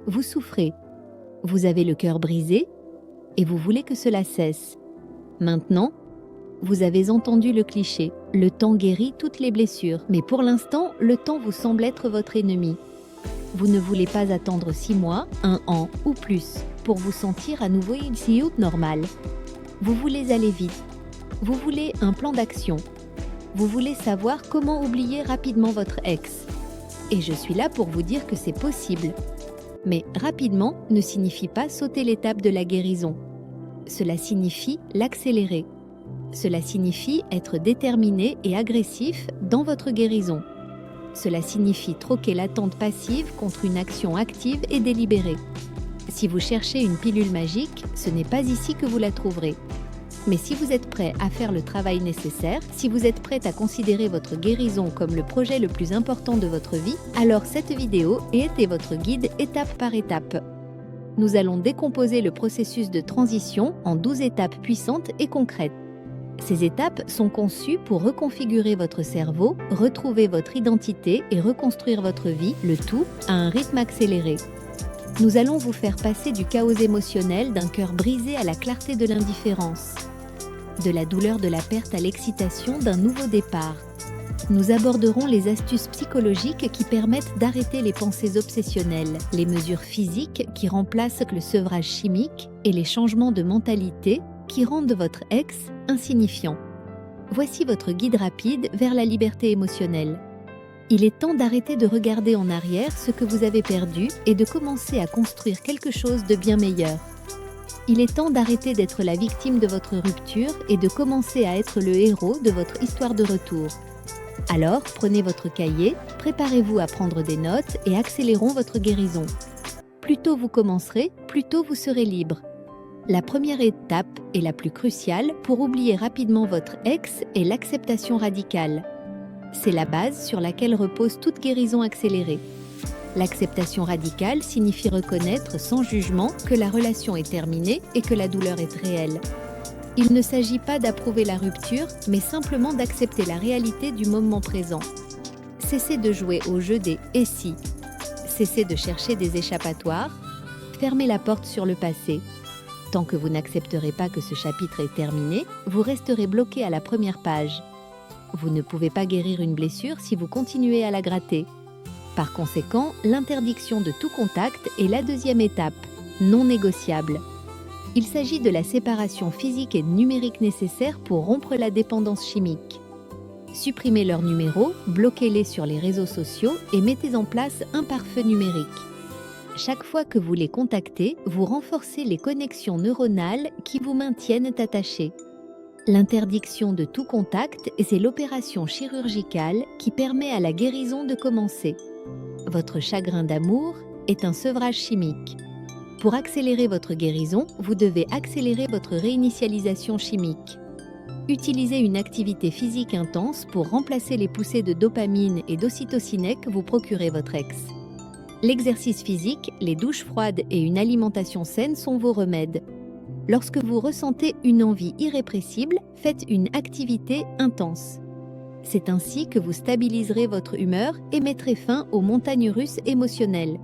vous souffrez. Vous avez le cœur brisé et vous voulez que cela cesse. Maintenant, vous avez entendu le cliché, le temps guérit toutes les blessures, mais pour l'instant, le temps vous semble être votre ennemi. Vous ne voulez pas attendre 6 mois, 1 an ou plus pour vous sentir à nouveau ici normal. Vous voulez aller vite. Vous voulez un plan d'action. Vous voulez savoir comment oublier rapidement votre ex. Et je suis là pour vous dire que c'est possible. Mais rapidement ne signifie pas sauter l'étape de la guérison. Cela signifie l'accélérer. Cela signifie être déterminé et agressif dans votre guérison. Cela signifie troquer l'attente passive contre une action active et délibérée. Si vous cherchez une pilule magique, ce n'est pas ici que vous la trouverez. Mais si vous êtes prêt à faire le travail nécessaire, si vous êtes prêt à considérer votre guérison comme le projet le plus important de votre vie, alors cette vidéo est votre guide étape par étape. Nous allons décomposer le processus de transition en 12 étapes puissantes et concrètes. Ces étapes sont conçues pour reconfigurer votre cerveau, retrouver votre identité et reconstruire votre vie, le tout à un rythme accéléré. Nous allons vous faire passer du chaos émotionnel d'un cœur brisé à la clarté de l'indifférence, de la douleur de la perte à l'excitation d'un nouveau départ. Nous aborderons les astuces psychologiques qui permettent d'arrêter les pensées obsessionnelles, les mesures physiques qui remplacent le sevrage chimique et les changements de mentalité qui rendent votre ex insignifiant. Voici votre guide rapide vers la liberté émotionnelle. Il est temps d'arrêter de regarder en arrière ce que vous avez perdu et de commencer à construire quelque chose de bien meilleur. Il est temps d'arrêter d'être la victime de votre rupture et de commencer à être le héros de votre histoire de retour. Alors, prenez votre cahier, préparez-vous à prendre des notes et accélérons votre guérison. Plus tôt vous commencerez, plus tôt vous serez libre. La première étape et la plus cruciale pour oublier rapidement votre ex est l'acceptation radicale. C'est la base sur laquelle repose toute guérison accélérée. L'acceptation radicale signifie reconnaître sans jugement que la relation est terminée et que la douleur est réelle. Il ne s'agit pas d'approuver la rupture, mais simplement d'accepter la réalité du moment présent. Cessez de jouer au jeu des « et si ». Cessez de chercher des échappatoires. Fermez la porte sur le passé. Tant que vous n'accepterez pas que ce chapitre est terminé, vous resterez bloqué à la première page. Vous ne pouvez pas guérir une blessure si vous continuez à la gratter. Par conséquent, l'interdiction de tout contact est la deuxième étape, non négociable. Il s'agit de la séparation physique et numérique nécessaire pour rompre la dépendance chimique. Supprimez leurs numéros, bloquez-les sur les réseaux sociaux et mettez en place un pare-feu numérique. Chaque fois que vous les contactez, vous renforcez les connexions neuronales qui vous maintiennent attachés. L'interdiction de tout contact, c'est l'opération chirurgicale qui permet à la guérison de commencer. Votre chagrin d'amour est un sevrage chimique. Pour accélérer votre guérison, vous devez accélérer votre réinitialisation chimique. Utilisez une activité physique intense pour remplacer les poussées de dopamine et d'ocytocine que vous procurez votre ex. L'exercice physique, les douches froides et une alimentation saine sont vos remèdes. Lorsque vous ressentez une envie irrépressible, faites une activité intense. C'est ainsi que vous stabiliserez votre humeur et mettrez fin aux montagnes russes émotionnelles.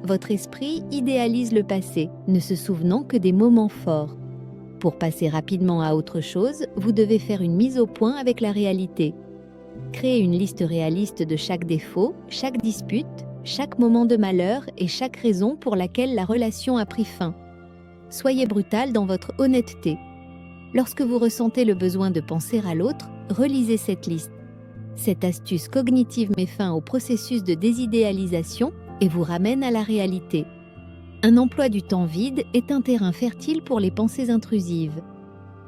Votre esprit idéalise le passé, ne se souvenant que des moments forts. Pour passer rapidement à autre chose, vous devez faire une mise au point avec la réalité. Créez une liste réaliste de chaque défaut, chaque dispute, chaque moment de malheur et chaque raison pour laquelle la relation a pris fin. Soyez brutal dans votre honnêteté. Lorsque vous ressentez le besoin de penser à l'autre, relisez cette liste. Cette astuce cognitive met fin au processus de désidéalisation et vous ramène à la réalité. Un emploi du temps vide est un terrain fertile pour les pensées intrusives.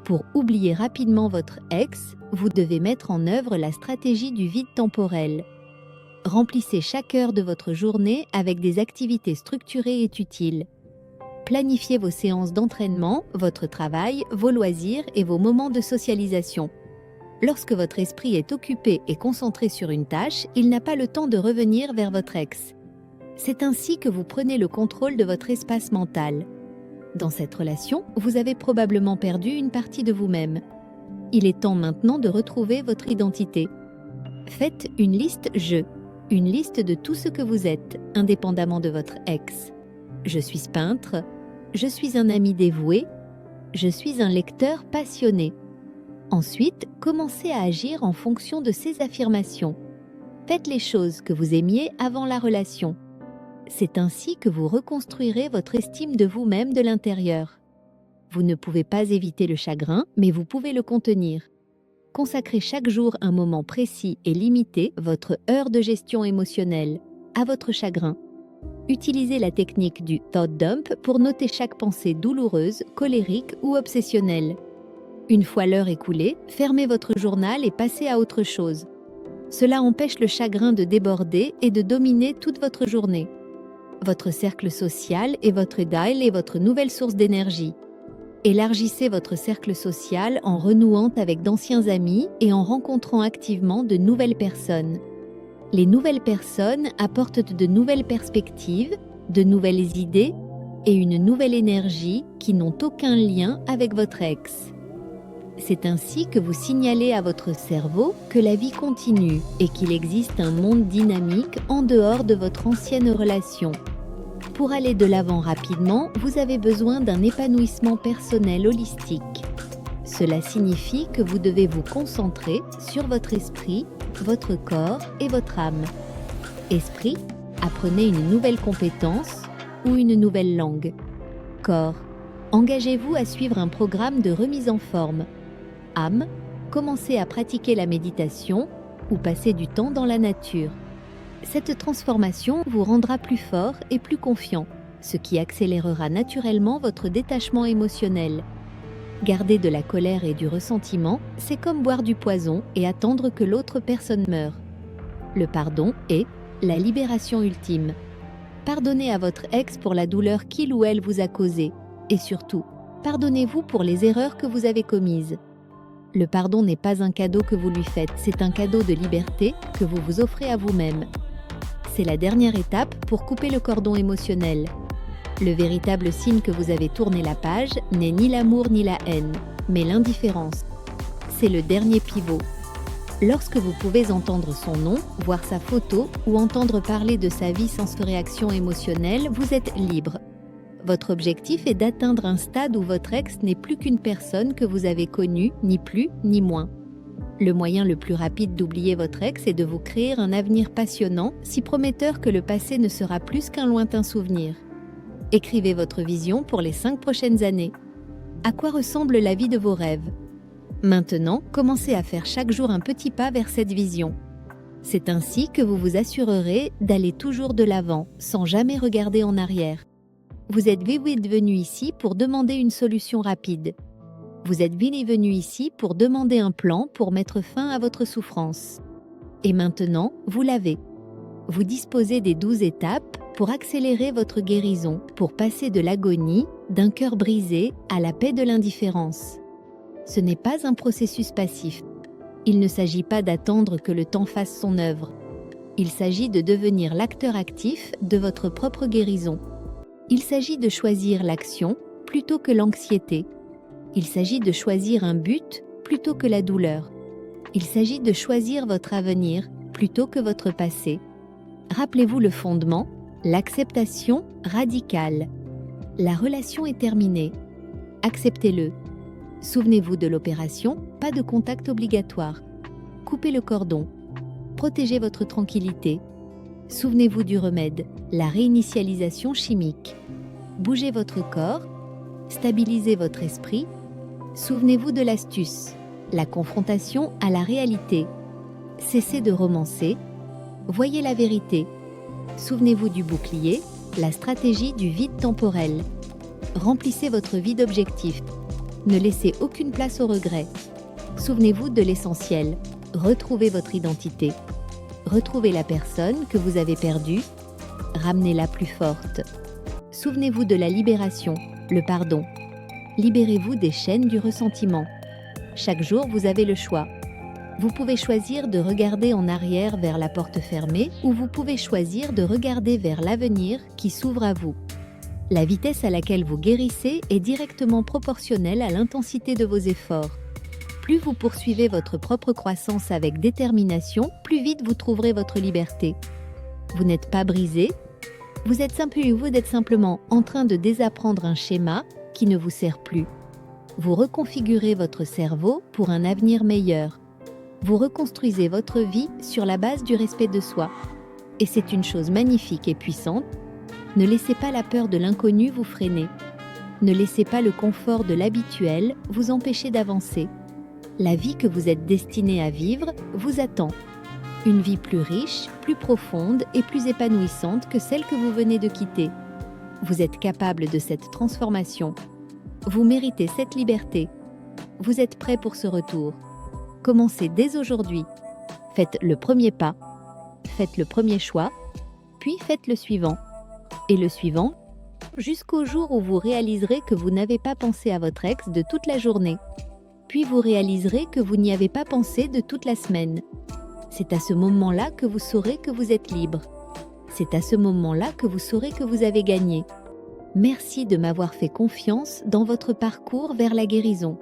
Pour oublier rapidement votre ex, vous devez mettre en œuvre la stratégie du vide temporel. Remplissez chaque heure de votre journée avec des activités structurées et utiles. Planifiez vos séances d'entraînement, votre travail, vos loisirs et vos moments de socialisation. Lorsque votre esprit est occupé et concentré sur une tâche, il n'a pas le temps de revenir vers votre ex. C'est ainsi que vous prenez le contrôle de votre espace mental. Dans cette relation, vous avez probablement perdu une partie de vous-même. Il est temps maintenant de retrouver votre identité. Faites une liste « je », une liste de tout ce que vous êtes, indépendamment de votre ex. Je suis peintre. Je suis un ami dévoué. Je suis un lecteur passionné. Ensuite, commencez à agir en fonction de ces affirmations. Faites les choses que vous aimiez avant la relation. C'est ainsi que vous reconstruirez votre estime de vous-même de l'intérieur. Vous ne pouvez pas éviter le chagrin, mais vous pouvez le contenir. Consacrez chaque jour un moment précis et limité, votre heure de gestion émotionnelle, à votre chagrin. Utilisez la technique du thought dump pour noter chaque pensée douloureuse, colérique ou obsessionnelle. Une fois l'heure écoulée, fermez votre journal et passez à autre chose. Cela empêche le chagrin de déborder et de dominer toute votre journée. Votre cercle social est votre dial et votre nouvelle source d'énergie. Élargissez votre cercle social en renouant avec d'anciens amis et en rencontrant activement de nouvelles personnes. Les nouvelles personnes apportent de nouvelles perspectives, de nouvelles idées et une nouvelle énergie qui n'ont aucun lien avec votre ex. C'est ainsi que vous signalez à votre cerveau que la vie continue et qu'il existe un monde dynamique en dehors de votre ancienne relation. Pour aller de l'avant rapidement, vous avez besoin d'un épanouissement personnel holistique. Cela signifie que vous devez vous concentrer sur votre esprit, votre corps et votre âme. Esprit, apprenez une nouvelle compétence ou une nouvelle langue. Corps, engagez-vous à suivre un programme de remise en forme. Âme, commencez à pratiquer la méditation ou passer du temps dans la nature. Cette transformation vous rendra plus fort et plus confiant, ce qui accélérera naturellement votre détachement émotionnel. Garder de la colère et du ressentiment, c'est comme boire du poison et attendre que l'autre personne meure. Le pardon est la libération ultime. Pardonnez à votre ex pour la douleur qu'il ou elle vous a causée. Et surtout, pardonnez-vous pour les erreurs que vous avez commises. Le pardon n'est pas un cadeau que vous lui faites, c'est un cadeau de liberté que vous vous offrez à vous-même. C'est la dernière étape pour couper le cordon émotionnel. Le véritable signe que vous avez tourné la page n'est ni l'amour ni la haine, mais l'indifférence. C'est le dernier pivot. Lorsque vous pouvez entendre son nom, voir sa photo ou entendre parler de sa vie sans réaction émotionnelle, vous êtes libre. Votre objectif est d'atteindre un stade où votre ex n'est plus qu'une personne que vous avez connue, ni plus ni moins. Le moyen le plus rapide d'oublier votre ex est de vous créer un avenir passionnant, si prometteur que le passé ne sera plus qu'un lointain souvenir. Écrivez votre vision pour les 5 prochaines années. À quoi ressemble la vie de vos rêves ? Maintenant, commencez à faire chaque jour un petit pas vers cette vision. C'est ainsi que vous vous assurerez d'aller toujours de l'avant, sans jamais regarder en arrière. Vous êtes venu ici pour demander une solution rapide. Vous êtes venu ici pour demander un plan pour mettre fin à votre souffrance. Et maintenant, vous l'avez. Vous disposez des 12 étapes pour accélérer votre guérison, pour passer de l'agonie, d'un cœur brisé, à la paix de l'indifférence. Ce n'est pas un processus passif. Il ne s'agit pas d'attendre que le temps fasse son œuvre. Il s'agit de devenir l'acteur actif de votre propre guérison. Il s'agit de choisir l'action plutôt que l'anxiété. Il s'agit de choisir un but plutôt que la douleur. Il s'agit de choisir votre avenir plutôt que votre passé. Rappelez-vous le fondement, l'acceptation radicale. La relation est terminée. Acceptez-le. Souvenez-vous de l'opération, pas de contact obligatoire. Coupez le cordon. Protégez votre tranquillité. Souvenez-vous du remède, la réinitialisation chimique. Bougez votre corps. Stabilisez votre esprit. Souvenez-vous de l'astuce, la confrontation à la réalité. Cessez de romancer. Voyez la vérité. Souvenez-vous du bouclier, la stratégie du vide temporel. Remplissez votre vie d'objectifs. Ne laissez aucune place au regret. Souvenez-vous de l'essentiel. Retrouvez votre identité. Retrouvez la personne que vous avez perdue. Ramenez-la plus forte. Souvenez-vous de la libération, le pardon. Libérez-vous des chaînes du ressentiment. Chaque jour, vous avez le choix. Vous pouvez choisir de regarder en arrière vers la porte fermée ou vous pouvez choisir de regarder vers l'avenir qui s'ouvre à vous. La vitesse à laquelle vous guérissez est directement proportionnelle à l'intensité de vos efforts. Plus vous poursuivez votre propre croissance avec détermination, plus vite vous trouverez votre liberté. Vous n'êtes pas brisé, Vous êtes simplement en train de désapprendre un schéma qui ne vous sert plus. Vous reconfigurez votre cerveau pour un avenir meilleur. Vous reconstruisez votre vie sur la base du respect de soi. Et c'est une chose magnifique et puissante. Ne laissez pas la peur de l'inconnu vous freiner. Ne laissez pas le confort de l'habituel vous empêcher d'avancer. La vie que vous êtes destiné à vivre vous attend. Une vie plus riche, plus profonde et plus épanouissante que celle que vous venez de quitter. Vous êtes capable de cette transformation. Vous méritez cette liberté. Vous êtes prêt pour ce retour. Commencez dès aujourd'hui. Faites le premier pas. Faites le premier choix. Puis faites le suivant. Et le suivant, jusqu'au jour où vous réaliserez que vous n'avez pas pensé à votre ex de toute la journée. Puis vous réaliserez que vous n'y avez pas pensé de toute la semaine. C'est à ce moment-là que vous saurez que vous êtes libre. C'est à ce moment-là que vous saurez que vous avez gagné. Merci de m'avoir fait confiance dans votre parcours vers la guérison.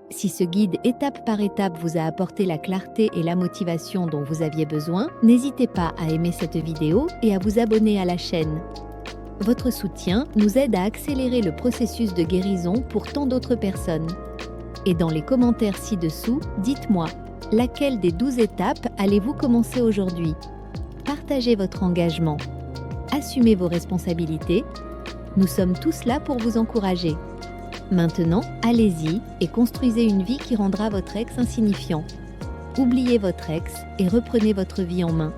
Si ce guide étape par étape vous a apporté la clarté et la motivation dont vous aviez besoin, n'hésitez pas à aimer cette vidéo et à vous abonner à la chaîne. Votre soutien nous aide à accélérer le processus de guérison pour tant d'autres personnes. Et dans les commentaires ci-dessous, dites-moi, laquelle des 12 étapes allez-vous commencer aujourd'hui? Partagez votre engagement. Assumez vos responsabilités. Nous sommes tous là pour vous encourager. Maintenant, allez-y et construisez une vie qui rendra votre ex insignifiant. Oubliez votre ex et reprenez votre vie en main.